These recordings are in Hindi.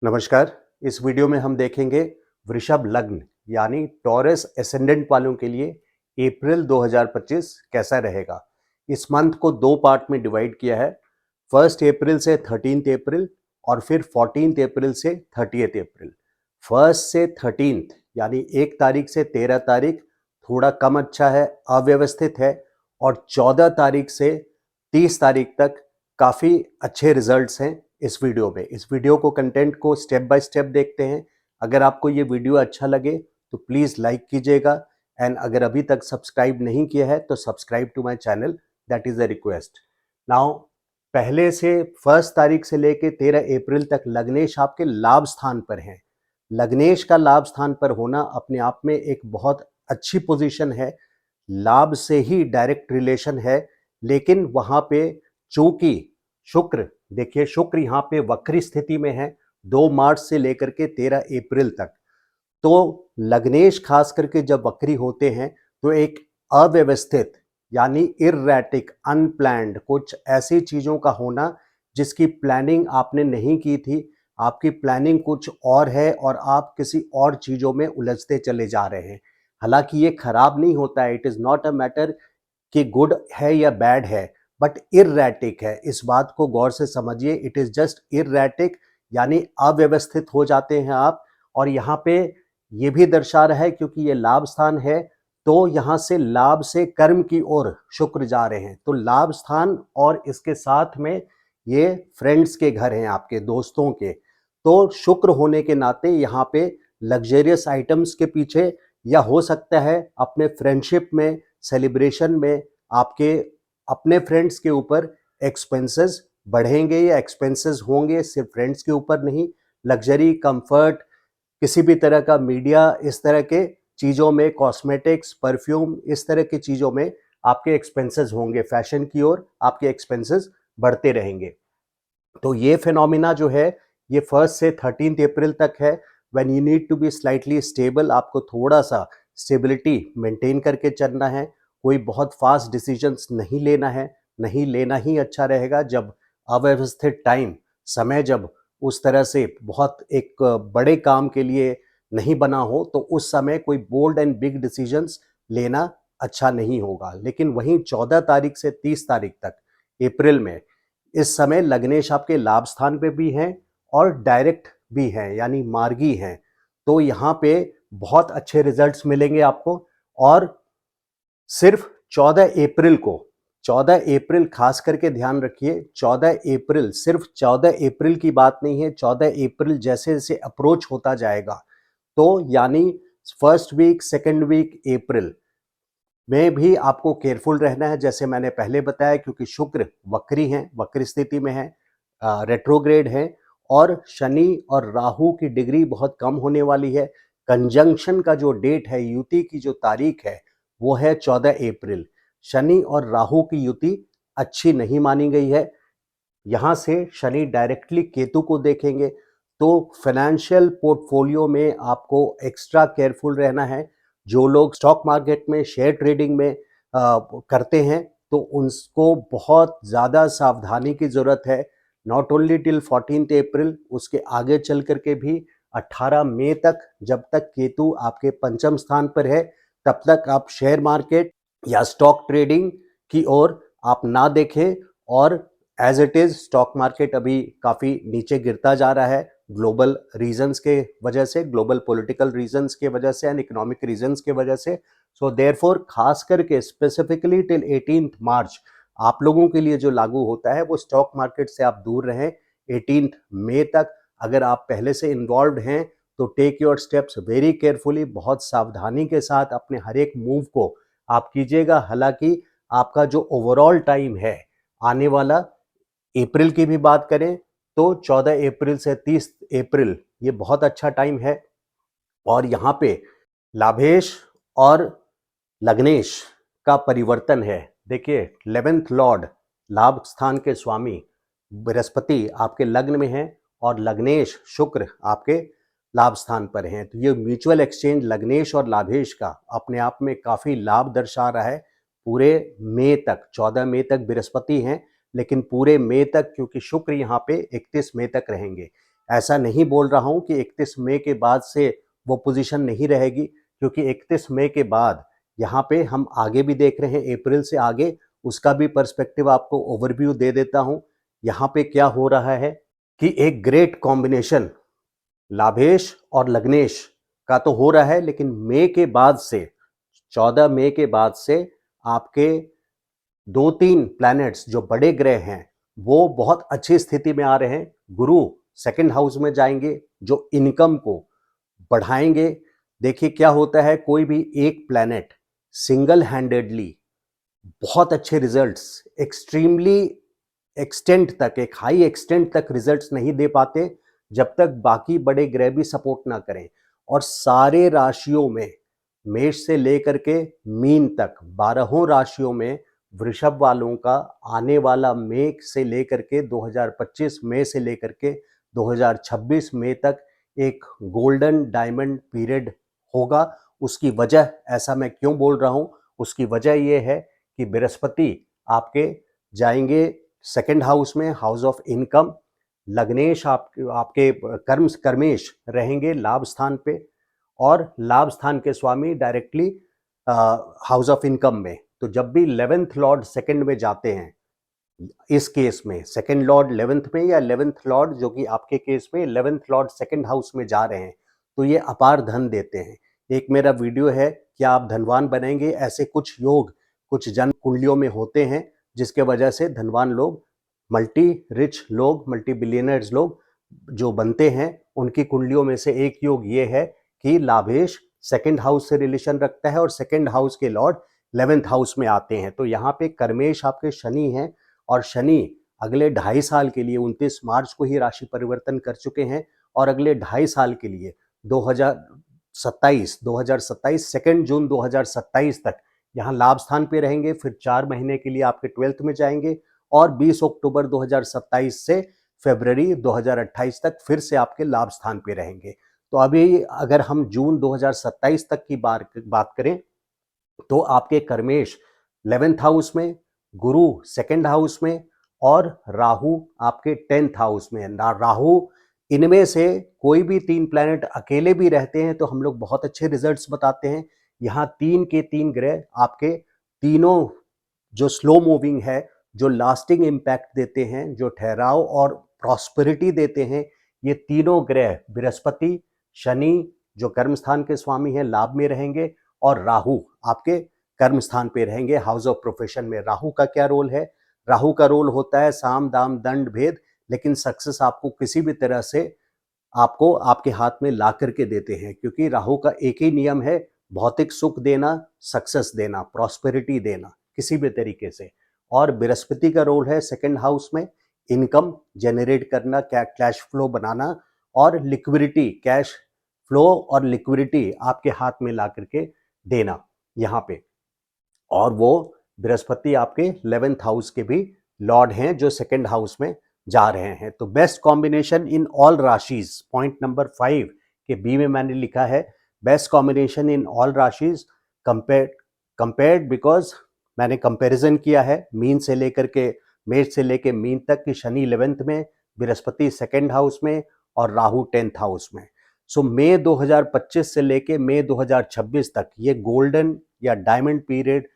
नमस्कार। इस वीडियो में हम देखेंगे वृषभ लग्न यानी टॉरस एसेंडेंट वालों के लिए अप्रैल 2025 कैसा रहेगा। इस मंथ को दो पार्ट में डिवाइड किया है। 1 अप्रैल से 13 अप्रैल और फिर 14 अप्रैल से 30 अप्रैल। 1 से 13 यानी 1 तारीख से 13 तारीख थोड़ा कम अच्छा है, अव्यवस्थित है, और 14 तारीख से 30 तारीख तक काफ़ी अच्छे रिजल्ट्स हैं। इस वीडियो को कंटेंट को स्टेप बाय स्टेप देखते हैं। अगर आपको ये वीडियो अच्छा लगे तो प्लीज़ लाइक कीजिएगा, एंड अगर अभी तक सब्सक्राइब नहीं किया है तो subscribe to my channel, that is a request. Now पहले से 1 तारीख से लेके 13 अप्रैल तक लग्नेश आपके लाभ स्थान पर हैं। लग्नेश का लाभ स्थान पर होना अपने आप में एक बहुत अच्छी पोजीशन है। लाभ से ही डायरेक्ट रिलेशन है, लेकिन वहां पे चूंकि शुक्र, देखिए शुक्र यहाँ पे वक्री स्थिति में है 2 मार्च से लेकर के 13 अप्रैल तक। तो लग्नेश खास करके जब वक्री होते हैं तो एक अव्यवस्थित यानी इरैटिक, अनप्लैन्ड कुछ ऐसी चीजों का होना जिसकी प्लानिंग आपने नहीं की थी, आपकी प्लानिंग कुछ और है और आप किसी और चीजों में उलझते चले जा रहे हैं। हालांकि ये खराब नहीं होता है, it is not a matter कि गुड है या बैड है, बट इरैटिक है। इस बात को गौर से समझिए, इट इज जस्ट इरैटिक यानी अव्यवस्थित हो जाते हैं आप। और यहाँ पे ये भी दर्शा रहा है क्योंकि ये लाभ स्थान है, तो यहाँ से लाभ से कर्म की ओर शुक्र जा रहे हैं, तो लाभ स्थान और इसके साथ में ये फ्रेंड्स के घर हैं, आपके दोस्तों के। तो शुक्र होने के नाते यहाँ पे लग्जरियस आइटम्स के पीछे, या हो सकता है अपने फ्रेंडशिप में, सेलिब्रेशन में आपके अपने फ्रेंड्स के ऊपर एक्सपेंसेस बढ़ेंगे या एक्सपेंसेस होंगे, सिर्फ फ्रेंड्स के ऊपर नहीं, लग्जरी, कंफर्ट, किसी भी तरह का मीडिया, इस तरह के चीज़ों में, कॉस्मेटिक्स, परफ्यूम, इस तरह की चीज़ों में आपके एक्सपेंसेस होंगे। फैशन की ओर आपके एक्सपेंसेस बढ़ते रहेंगे। तो ये फिनोमिना जो है ये 1 से 13 अप्रैल तक है, when you need to be slightly stable. आपको थोड़ा सा स्टेबिलिटी मेंटेन करके चलना है, कोई बहुत फास्ट डिसीजंस नहीं लेना है, नहीं लेना ही अच्छा रहेगा। जब अव्यवस्थित टाइम, समय जब उस तरह से बहुत एक बड़े काम के लिए नहीं बना हो, तो उस समय कोई बोल्ड एंड बिग डिसीजंस लेना अच्छा नहीं होगा। लेकिन वहीं 14 तारीख से 30 तारीख तक अप्रैल में इस समय लग्नेश आपके लाभ स्थान पे भी हैं और डायरेक्ट भी हैं यानी मार्गी हैं। तो यहाँ पे बहुत अच्छे रिजल्ट्स मिलेंगे आपको। और सिर्फ 14 अप्रैल को, 14 अप्रैल खास करके ध्यान रखिए, 14 अप्रैल सिर्फ 14 अप्रैल की बात नहीं है। 14 अप्रैल जैसे जैसे अप्रोच होता जाएगा, तो यानी फर्स्ट वीक, सेकेंड वीक अप्रैल में भी आपको केयरफुल रहना है, जैसे मैंने पहले बताया, क्योंकि शुक्र वक्री हैं, वक्री स्थिति में है, रेट्रोग्रेड है, और शनि और राहु की डिग्री बहुत कम होने वाली है। कंजंक्शन का जो डेट है, युति की जो तारीख है, वो है 14 अप्रैल। शनि और राहु की युति अच्छी नहीं मानी गई है। यहाँ से शनि डायरेक्टली केतु को देखेंगे, तो फाइनेंशियल पोर्टफोलियो में आपको एक्स्ट्रा केयरफुल रहना है। जो लोग स्टॉक मार्केट में, शेयर ट्रेडिंग में करते हैं, तो उनको बहुत ज़्यादा सावधानी की ज़रूरत है। नॉट ओनली टिल 14 अप्रैल, उसके आगे चल करके भी 18 मई तक, जब तक केतु आपके पंचम स्थान पर है, तब तक आप शेयर मार्केट या स्टॉक ट्रेडिंग की ओर आप ना देखें। और as it is stock market अभी काफ़ी नीचे गिरता जा रहा है, ग्लोबल रीजंस के वजह से, ग्लोबल पॉलिटिकल रीजंस के वजह से एंड इकोनॉमिक रीजंस के वजह से। सो देयरफॉर खास करके स्पेसिफिकली टिल 18 मार्च आप लोगों के लिए जो लागू होता है, वो स्टॉक मार्केट से आप दूर रहें। 18 मई तक अगर आप पहले से इन्वॉल्व हैं तो take your steps very carefully, बहुत सावधानी के साथ अपने हर एक मूव को आप कीजिएगा। हालांकि आपका जो ओवरऑल टाइम है आने वाला, अप्रैल की भी बात करें तो 14 अप्रैल से 30 अप्रैल ये बहुत अच्छा टाइम है। और यहाँ पे लाभेश और लग्नेश का परिवर्तन है। देखिए 11th लॉर्ड, लाभ स्थान के स्वामी बृहस्पति आपके लग्न में हैं, और लग्नेश शुक्र आपके लाभ स्थान पर हैं। तो ये म्यूचुअल एक्सचेंज लग्नेश और लाभेश का अपने आप में काफ़ी लाभ दर्शा रहा है पूरे मई तक। 14 मई तक बृहस्पति हैं, लेकिन पूरे मई तक क्योंकि शुक्र यहाँ पे 31 मई तक रहेंगे। ऐसा नहीं बोल रहा हूं कि 31 मई के बाद से वो पोजीशन नहीं रहेगी, क्योंकि 31 मई के बाद यहाँ पे हम आगे भी देख रहे हैं, अप्रैल से आगे, उसका भी पर्सपेक्टिव आपको ओवरव्यू दे देता हूं। यहाँ पे क्या हो रहा है कि एक ग्रेट कॉम्बिनेशन लाभेश और लग्नेश का तो हो रहा है, लेकिन मई के बाद से 14 मई के बाद से आपके 2-3 प्लैनेट्स जो बड़े ग्रह हैं वो बहुत अच्छी स्थिति में आ रहे हैं। गुरु सेकंड हाउस में जाएंगे जो इनकम को बढ़ाएंगे। देखिए क्या होता है, कोई भी एक प्लैनेट सिंगल हैंडेडली बहुत अच्छे रिजल्ट्स एक्सट्रीमली एक्सटेंट तक, एक हाई एक्सटेंट तक रिजल्ट्स नहीं दे पाते जब तक बाकी बड़े ग्रह भी सपोर्ट ना करें। और सारे राशियों में, मेष से लेकर के मीन तक 12 राशियों में वृषभ वालों का आने वाला मई से लेकर के 2025 मई से लेकर के 2026 मई तक एक गोल्डन डायमंड पीरियड होगा। उसकी वजह, ऐसा मैं क्यों बोल रहा हूं, उसकी वजह यह है कि बृहस्पति आपके जाएंगे सेकंड हाउस में, हाउस ऑफ इनकम। लग्नेश आपके कर्मेश रहेंगे लाभ स्थान पे, और लाभ स्थान के स्वामी डायरेक्टली हाउस ऑफ इनकम में। तो जब भी 11th लॉर्ड सेकंड में जाते हैं, इस केस में सेकंड लॉर्ड 11th में, या 11th लॉर्ड जो कि आपके केस में 11th लॉर्ड सेकंड हाउस में जा रहे हैं, तो ये अपार धन देते हैं। एक मेरा वीडियो है, क्या आप धनवान बनेंगे, ऐसे कुछ योग कुछ जन कुंडलियों में होते हैं जिसके वजह से धनवान लोग, मल्टी रिच लोग, मल्टी बिलियनर्स लोग जो बनते हैं, उनकी कुंडलियों में से एक योग ये है कि लाभेश सेकंड हाउस से रिलेशन रखता है और सेकंड हाउस के लॉर्ड 11th हाउस में आते हैं। तो यहाँ पे कर्मेश आपके शनि हैं, और शनि अगले 2.5 साल के लिए 29 मार्च को ही राशि परिवर्तन कर चुके हैं, और अगले 2.5 साल के लिए 2027 2 जून 2027 तक यहाँ लाभ स्थान पे रहेंगे। फिर 4 महीने के लिए आपके 12th में जाएंगे, और 20 अक्टूबर 2027 से फरवरी 2028 तक फिर से आपके लाभ स्थान पे रहेंगे। तो अभी अगर हम जून 2027 तक की बात करें, तो आपके कर्मेश 11th हाउस में, गुरु सेकंड हाउस में, और राहु आपके 10th हाउस में। राहु, इनमें से कोई भी 3 प्लैनेट अकेले भी रहते हैं तो हम लोग बहुत अच्छे रिजल्ट्स बताते हैं। यहाँ 3 के 3 ग्रह आपके तीनों जो स्लो मूविंग है, जो लास्टिंग इम्पैक्ट देते हैं, जो ठहराव और प्रॉस्पेरिटी देते हैं, ये तीनों ग्रह बृहस्पति, शनि जो कर्म स्थान के स्वामी हैं लाभ में रहेंगे, और राहु आपके कर्म स्थान पे रहेंगे हाउस ऑफ प्रोफेशन में। राहु का क्या रोल है? राहु का रोल होता है साम दाम दंड भेद, लेकिन सक्सेस आपको किसी भी तरह से आपको आपके हाथ में ला करके देते हैं, क्योंकि राहु का एक ही नियम है, भौतिक सुख देना, सक्सेस देना, प्रॉस्पेरिटी देना किसी भी तरीके से। और बृहस्पति का रोल है सेकंड हाउस में इनकम जनरेट करना, कैश फ्लो बनाना, और लिक्विडिटी, कैश फ्लो और लिक्विडिटी आपके हाथ में ला करके देना यहाँ पे। और वो बृहस्पति आपके 11th हाउस के भी लॉर्ड हैं जो सेकंड हाउस में जा रहे हैं। तो best combination in all राशिज, point number 5 के बी में मैंने लिखा है best combination in all राशिज compared, because मैंने कंपैरिजन किया है मीन से लेकर के, मेष से लेकर मीन तक कि शनि 11th में, बृहस्पति सेकंड हाउस में, और राहु 10th हाउस में। सो मई 2025 से लेके मई 2026 तक ये गोल्डन या डायमंड पीरियड,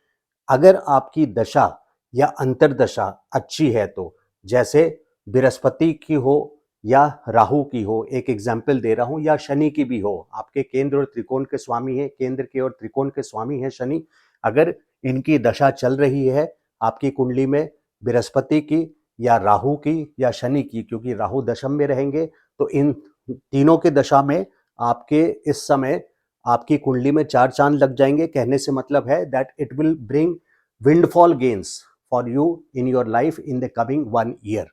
अगर आपकी दशा या अंतरदशा अच्छी है, तो जैसे बृहस्पति की हो या राहु की हो, एक एग्जाम्पल दे रहा हूं, या शनि की भी हो, आपके केंद्र और त्रिकोण के स्वामी हैं, केंद्र के और त्रिकोण के स्वामी हैं शनि, अगर इनकी दशा चल रही है आपकी कुंडली में, बृहस्पति की या राहु की या शनि की, क्योंकि राहु दशम में रहेंगे, तो इन तीनों के दशा में आपके इस समय आपकी कुंडली में 4 चांद लग जाएंगे। कहने से मतलब है that it will bring windfall gains for you in your life in the coming 1 year.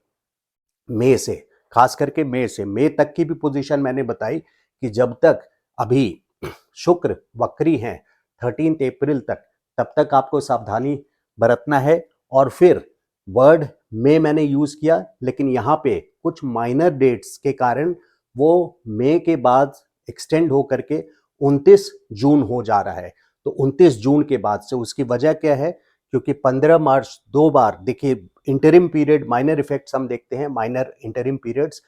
मई से, खास करके मई से, मई तक की भी पोजीशन मैंने बताई कि जब तक अभी शुक्र वक्री हैं 13 अप्रैल तक, तब तक आपको सावधानी बरतना है। और फिर वर्ड में मैंने यूज किया, लेकिन यहाँ पे कुछ माइनर डेट्स के कारण वो मई के बाद एक्सटेंड हो करके 29 जून हो जा रहा है। तो 29 जून के बाद से, उसकी वजह क्या है? क्योंकि 15 मार्च 2 बार, देखिए इंटरिम पीरियड, माइनर इफेक्ट्स हम देखते हैं, माइनर इंटरिम पीरियड्स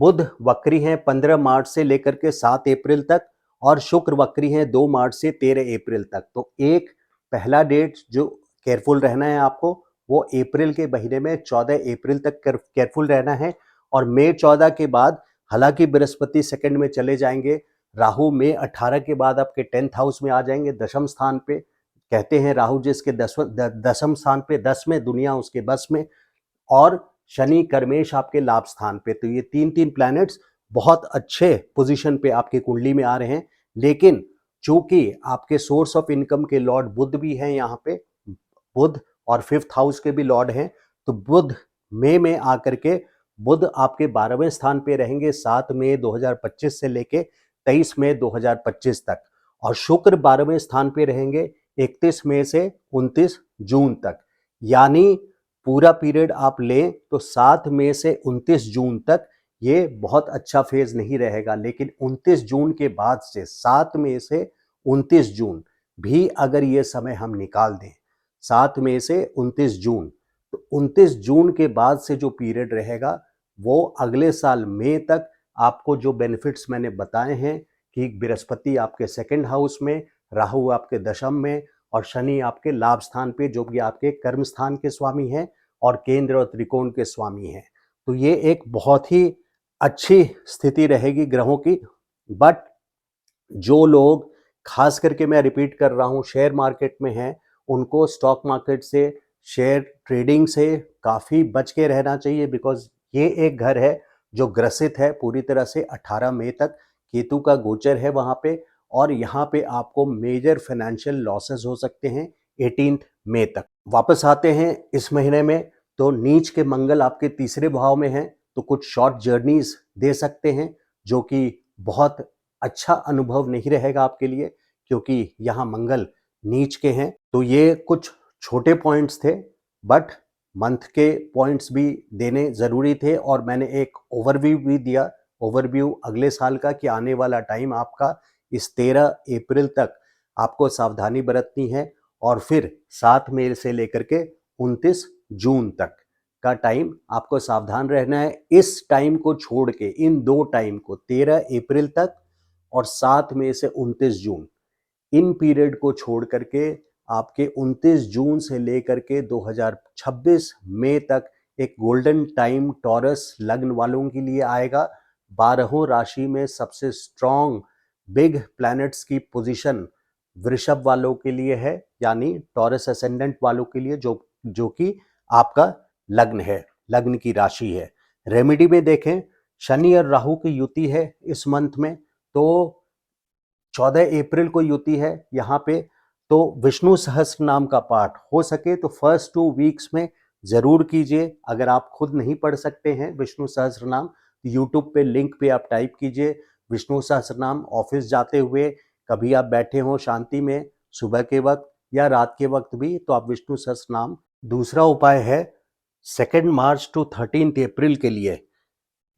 बुध वक्री हैं 15 मार्च से लेकर के 7 अप्रैल तक, और शुक्र वक्री हैं 2 मार्च से 13 अप्रैल तक। तो एक पहला डेट जो केयरफुल रहना है आपको, वो अप्रैल के महीने में 14 अप्रैल तक केयरफुल रहना है। और मई 14 के बाद हालांकि बृहस्पति सेकंड में चले जाएंगे, राहु मई 18 के बाद आपके 10th हाउस में आ जाएंगे, दशम स्थान पे। कहते हैं राहु जिसके दशम स्थान पे 10 में, दुनिया उसके बस में। और शनि कर्मेश आपके लाभ स्थान पे। तो ये तीन तीन प्लैनेट्स बहुत अच्छे पोजीशन पे आपकी कुंडली में आ रहे हैं। लेकिन चूंकि आपके सोर्स ऑफ इनकम के लॉर्ड बुध भी हैं यहाँ पे, बुध और 5th हाउस के भी लॉर्ड हैं, तो बुध मई में आकर के बुध आपके 12वें स्थान पे रहेंगे 7 मई 2025 से लेके 23 मई 2025 तक। और शुक्र 12वें स्थान पे रहेंगे 31 मई से 29 जून तक। यानी पूरा पीरियड आप लें तो 7 मई से 29 जून तक ये बहुत अच्छा फेज नहीं रहेगा। लेकिन 29 जून के बाद से 7 मई से 29 जून भी अगर ये समय हम निकाल दें, 7 मई से 29 जून, तो 29 जून के बाद से जो पीरियड रहेगा वो अगले साल मई तक आपको जो बेनिफिट्स मैंने बताए हैं कि बृहस्पति आपके सेकंड हाउस में, राहु आपके दशम में, और शनि आपके लाभ स्थान पे जो कि आपके कर्म स्थान के स्वामी हैं और केंद्र और त्रिकोण के स्वामी हैं। तो ये एक बहुत ही अच्छी स्थिति रहेगी ग्रहों की। बट जो लोग, खास करके मैं रिपीट कर रहा हूँ, शेयर मार्केट में हैं, उनको स्टॉक मार्केट से, शेयर ट्रेडिंग से काफ़ी बच के रहना चाहिए। बिकॉज ये एक घर है जो ग्रसित है पूरी तरह से। 18 मई तक केतु का गोचर है वहाँ पे, और यहाँ पे आपको मेजर फाइनेंशियल लॉसेस हो सकते हैं 18 मई तक। वापस आते हैं इस महीने में, तो नीच के मंगल आपके तीसरे भाव में हैं, तो कुछ शॉर्ट जर्नीज दे सकते हैं जो कि बहुत अच्छा अनुभव नहीं रहेगा आपके लिए, क्योंकि यहाँ मंगल नीच के हैं। तो ये कुछ छोटे पॉइंट्स थे, बट मंथ के पॉइंट्स भी देने ज़रूरी थे। और मैंने एक ओवरव्यू भी दिया, ओवरव्यू अगले साल का, कि आने वाला टाइम आपका इस 13 अप्रैल तक आपको सावधानी बरतनी है, और फिर 7 मई से लेकर के 29 जून तक का टाइम आपको सावधान रहना है। इस टाइम को छोड़ के, इन दो टाइम को, 13 अप्रैल तक और 7 मई से 29 जून, इन पीरियड को छोड़ करके आपके 29 जून से लेकर के 2026 मई तक एक गोल्डन टाइम टॉरस लग्न वालों के लिए आएगा। 12 राशि में सबसे स्ट्रॉन्ग बिग प्लैनेट्स की पोजीशन वृषभ वालों के लिए है, यानी टॉरस असेंडेंट वालों के लिए, जो कि आपका लग्न है, लग्न की राशि है। रेमेडी में देखें, शनि और राहु की युति है इस मंथ में, तो 14 अप्रैल को युति है यहाँ पे। तो विष्णु सहस्त्र नाम का पाठ हो सके तो फर्स्ट 2 वीक्स में जरूर कीजिए। अगर आप खुद नहीं पढ़ सकते हैं विष्णु सहस्त्र नाम, तो यूट्यूब पे लिंक पे आप टाइप कीजिए विष्णु सहस्त्र नाम। ऑफिस जाते हुए कभी आप बैठे हो शांति में, सुबह के वक्त या रात के वक्त भी, तो आप विष्णु सहस्त्र नाम। दूसरा उपाय है 2 मार्च टू 13 अप्रैल के लिए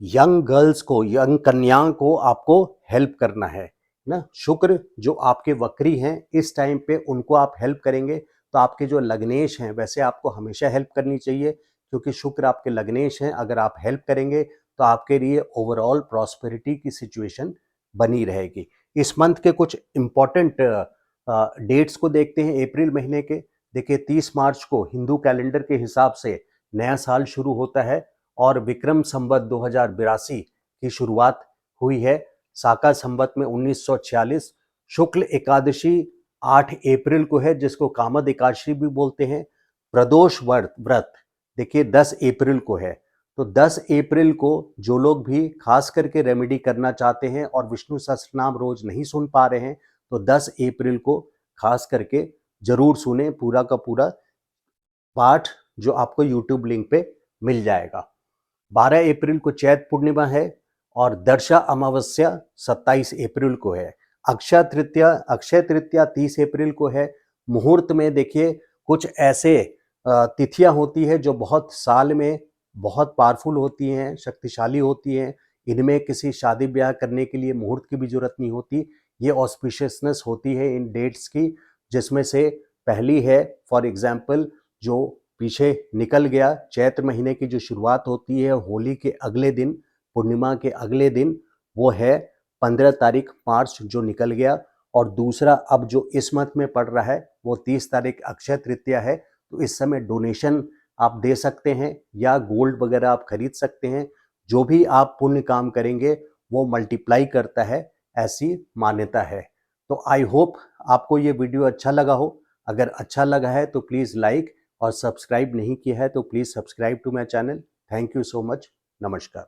यंग गर्ल्स को, यंग कन्याओं को आपको हेल्प करना है ना। शुक्र जो आपके वक्री हैं इस टाइम पे, उनको आप हेल्प करेंगे तो आपके जो लग्नेश हैं, वैसे आपको हमेशा हेल्प करनी चाहिए क्योंकि शुक्र आपके लग्नेश हैं। अगर आप हेल्प करेंगे तो आपके लिए ओवरऑल प्रॉस्पेरिटी की सिचुएशन बनी रहेगी। इस मंथ के कुछ इंपॉर्टेंट डेट्स को देखते हैं अप्रैल महीने के। देखिए 30 मार्च को हिंदू कैलेंडर के हिसाब से नया साल शुरू होता है और विक्रम संवत 2082 की शुरुआत हुई है। साका संवत में 1946 शुक्ल एकादशी 8 अप्रैल को है, जिसको कामद एकादशी भी बोलते हैं। प्रदोष व्रत देखिए 10 अप्रैल को है। तो 10 अप्रैल को जो लोग भी खास करके रेमेडी करना चाहते हैं और विष्णु सहस्त्र नाम रोज नहीं सुन पा रहे हैं, तो 10 अप्रैल को खास करके जरूर सुने पूरा का पूरा पाठ, जो आपको यूट्यूब लिंक पे मिल जाएगा। 12 अप्रैल को चैत पूर्णिमा है और दर्शा अमावस्या 27 अप्रैल को है। अक्षय तृतीया 30 अप्रैल को है। मुहूर्त में देखिए कुछ ऐसे तिथियां होती है जो बहुत साल में बहुत पावरफुल होती हैं, शक्तिशाली होती हैं। इनमें किसी शादी ब्याह करने के लिए मुहूर्त की भी जरूरत नहीं होती। ये ऑस्पिशियसनेस होती है इन डेट्स की, जिसमें से पहली है फॉर एग्जाम्पल जो पीछे निकल गया, चैत्र महीने की जो शुरुआत होती है होली के अगले दिन पूर्णिमा के अगले दिन, वो है 15 तारीख मार्च जो निकल गया, और दूसरा अब जो इस मंथ में पड़ रहा है वो 30 तारीख अक्षय तृतीया है। तो इस समय डोनेशन आप दे सकते हैं या गोल्ड वगैरह आप खरीद सकते हैं। जो भी आप पुण्य काम करेंगे वो मल्टीप्लाई करता है, ऐसी मान्यता है। तो आई होप आपको ये वीडियो अच्छा लगा हो। अगर अच्छा लगा है तो प्लीज़ लाइक, और सब्सक्राइब नहीं किया है तो please subscribe to my channel. Thank you so much. नमस्कार।